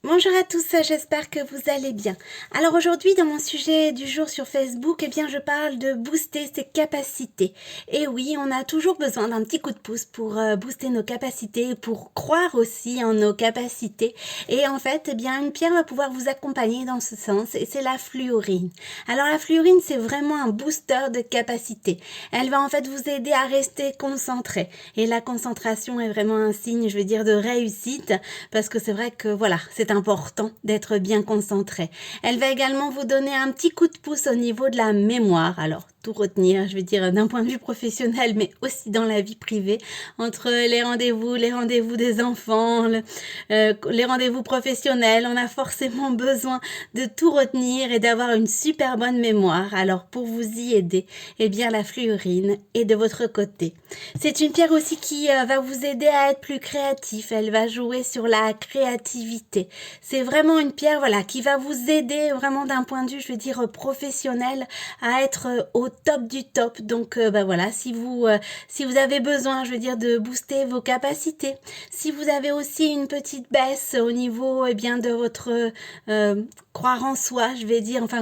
Bonjour à tous, j'espère que vous allez bien. Alors aujourd'hui, dans mon sujet du jour sur Facebook, je parle de booster ses capacités. Et oui, on a toujours besoin d'un petit coup de pouce pour booster nos capacités, pour croire aussi en nos capacités. Et en fait, une pierre va pouvoir vous accompagner dans ce sens, et c'est la fluorine. Alors la fluorine, c'est vraiment un booster de capacité. Elle va en fait vous aider à rester concentré. Et la concentration est vraiment un signe, de réussite, parce que c'est vrai que voilà, c'est important d'être bien concentré. Elle va également vous donner un petit coup de pouce au niveau de la mémoire. Alors, tout retenir, d'un point de vue professionnel, mais aussi dans la vie privée, entre les rendez-vous des enfants, les rendez-vous professionnels, on a forcément besoin de tout retenir et d'avoir une super bonne mémoire. Alors, pour vous y aider, la fluorine est de votre côté. C'est une pierre aussi qui va vous aider à être plus créatif. Elle va jouer sur la créativité. C'est vraiment une pierre, voilà, qui va vous aider vraiment d'un point de vue, professionnel, à être au top du top. Donc, voilà, si vous avez besoin, de booster vos capacités, si vous avez aussi une petite baisse au niveau, de votre croire en soi,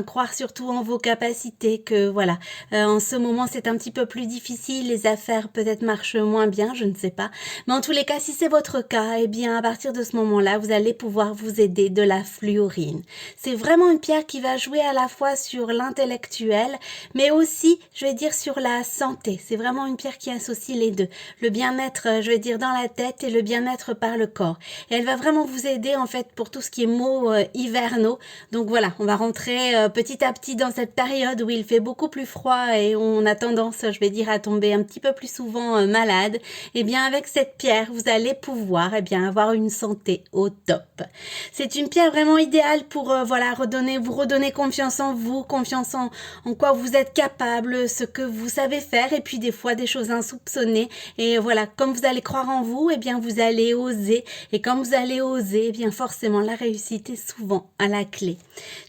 croire surtout en vos capacités, que voilà, en ce moment c'est un petit peu plus difficile, les affaires peut-être marchent moins bien, je ne sais pas, mais en tous les cas, si c'est votre cas, à partir de ce moment-là, vous allez pouvoir vous aider de la fluorine. C'est vraiment une pierre qui va jouer à la fois sur l'intellectuel, mais aussi, sur la santé. C'est vraiment une pierre qui associe les deux, le bien-être, dans la tête, et le bien-être par le corps. Et elle va vraiment vous aider en fait pour tout ce qui est maux hivernaux. Donc voilà, on va rentrer petit à petit dans cette période où il fait beaucoup plus froid et on a tendance, à tomber un petit peu plus souvent malade. Et bien avec cette pierre, vous allez pouvoir avoir une santé au top. C'est une pierre vraiment idéale pour vous redonner confiance en vous, confiance en quoi vous êtes capable, ce que vous savez faire, et puis des fois des choses insoupçonnées. Et voilà, comme vous allez croire en vous, vous allez oser. Et quand vous allez oser, forcément la réussite est souvent à la clé.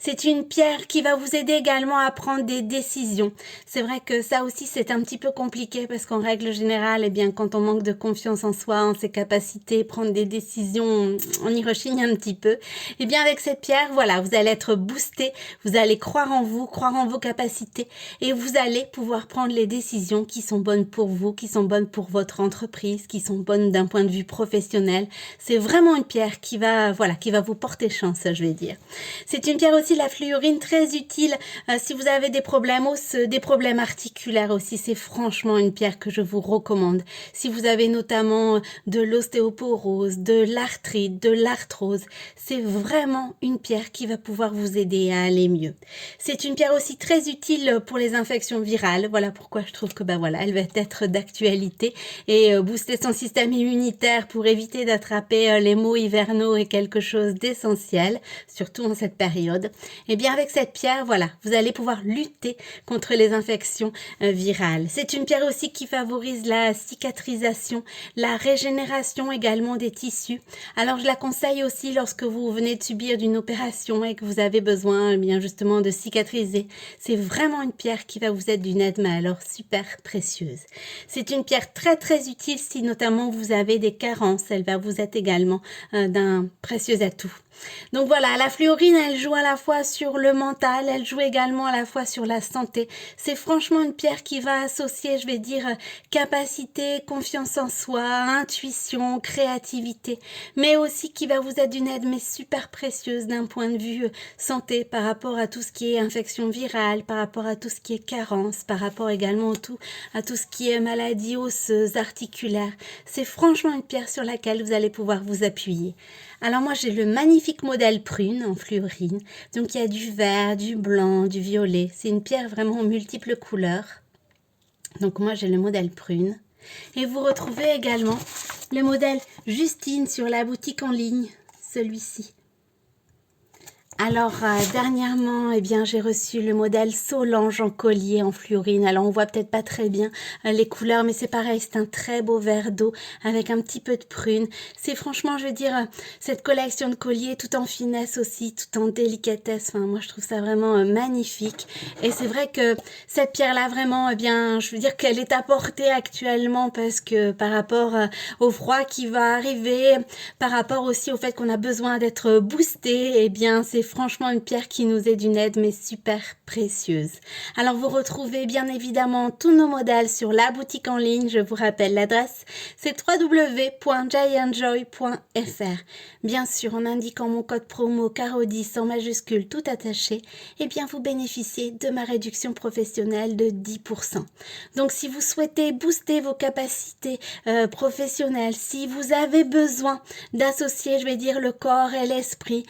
C'est une pierre qui va vous aider également à prendre des décisions. C'est vrai que ça aussi c'est un petit peu compliqué, parce qu'en règle générale, quand on manque de confiance en soi, en ses capacités, prendre des décisions, on y rechigne un petit peu. Et bien avec cette pierre, voilà, vous allez être boosté, vous allez croire en vous, croire en vos capacités, et vous allez pouvoir prendre les décisions qui sont bonnes pour vous, qui sont bonnes pour votre entreprise, qui sont bonnes d'un point de vue professionnel. C'est vraiment une pierre qui va vous porter chance, C'est une pierre aussi, la fluorine, très utile si vous avez des problèmes osseux, des problèmes articulaires aussi. C'est franchement une pierre que je vous recommande. Si vous avez notamment de l'ostéoporose, de l'arthrite, de l'arthrose, c'est vraiment une pierre qui va pouvoir vous aider à aller mieux. C'est une pierre aussi très utile pour les infections virales. Voilà pourquoi je trouve que elle va être d'actualité, et booster son système immunitaire pour éviter d'attraper les maux hivernaux est quelque chose d'essentiel, surtout en cette période. Et bien avec cette pierre, voilà, vous allez pouvoir lutter contre les infections virales. C'est une pierre aussi qui favorise la cicatrisation, la régénération également des tissus. Alors je la conseille aussi lorsque vous venez de subir d'une opération et que vous avez besoin justement de cicatriser. C'est vraiment une pierre qui va vous être d'une aide, mais alors super précieuse. C'est une pierre très très utile si notamment vous avez des carences. Elle va vous être également d'un précieux atout. Donc voilà, la fluorine, elle joue à la fois sur le mental, elle joue également à la fois sur la santé. C'est franchement une pierre qui va associer, capacité, confiance en soi, intuition, créativité, mais aussi qui va vous être d'une aide, mais super précieuse d'un point de vue santé, par rapport à tout ce qui est infection virale, par rapport à tout ce qui est carence, par rapport également à tout ce qui est maladie osseuse, articulaire. C'est franchement une pierre sur laquelle vous allez pouvoir vous appuyer. Alors moi j'ai le magnifique modèle prune en fluorine, donc il y a du vert, du blanc, du violet, c'est une pierre vraiment aux multiples couleurs. Donc moi j'ai le modèle prune, et vous retrouvez également le modèle Justine sur la boutique en ligne, celui-ci. Alors, dernièrement, eh bien, j'ai reçu le modèle Solange en collier en fluorine. Alors, on voit peut-être pas très bien les couleurs, mais c'est pareil, c'est un très beau vert d'eau avec un petit peu de prune. C'est franchement, je veux dire, cette collection de colliers tout en finesse aussi, tout en délicatesse. Enfin, moi, je trouve ça vraiment magnifique. Et c'est vrai que cette pierre-là, vraiment, eh bien, je veux dire qu'elle est à portée actuellement parce que par rapport au froid qui va arriver, par rapport aussi au fait qu'on a besoin d'être boosté, eh bien, c'est franchement une pierre qui nous est d'une aide, mais super précieuse. Alors, vous retrouvez bien évidemment tous nos modèles sur la boutique en ligne. Je vous rappelle l'adresse, c'est www.giantjoy.fr. Bien sûr, en indiquant mon code promo CARO10 en majuscule tout attaché, eh bien, vous bénéficiez de ma réduction professionnelle de 10%. Donc, si vous souhaitez booster vos capacités professionnelles, si vous avez besoin d'associer, je vais dire, le corps et l'esprit,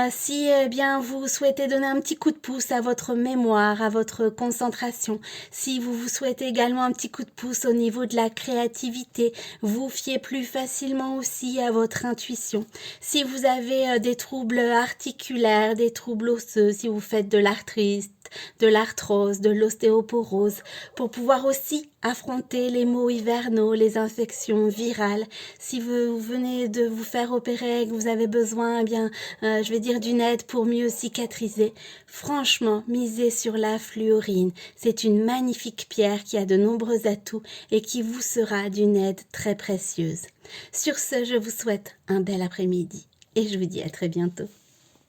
si bien vous souhaitez donner un petit coup de pouce à votre mémoire, à votre concentration, si vous souhaitez également un petit coup de pouce au niveau de la créativité, vous fiez plus facilement aussi à votre intuition. Si vous avez des troubles articulaires, des troubles osseux, si vous faites de l'arthrite, de l'arthrose, de l'ostéoporose, pour pouvoir aussi affronter les maux hivernaux, les infections virales. Si vous venez de vous faire opérer et que vous avez besoin, eh bien, je vais dire d'une aide pour mieux cicatriser, franchement, misez sur la fluorine. C'est une magnifique pierre qui a de nombreux atouts et qui vous sera d'une aide très précieuse. Sur ce, je vous souhaite un bel après-midi et je vous dis à très bientôt.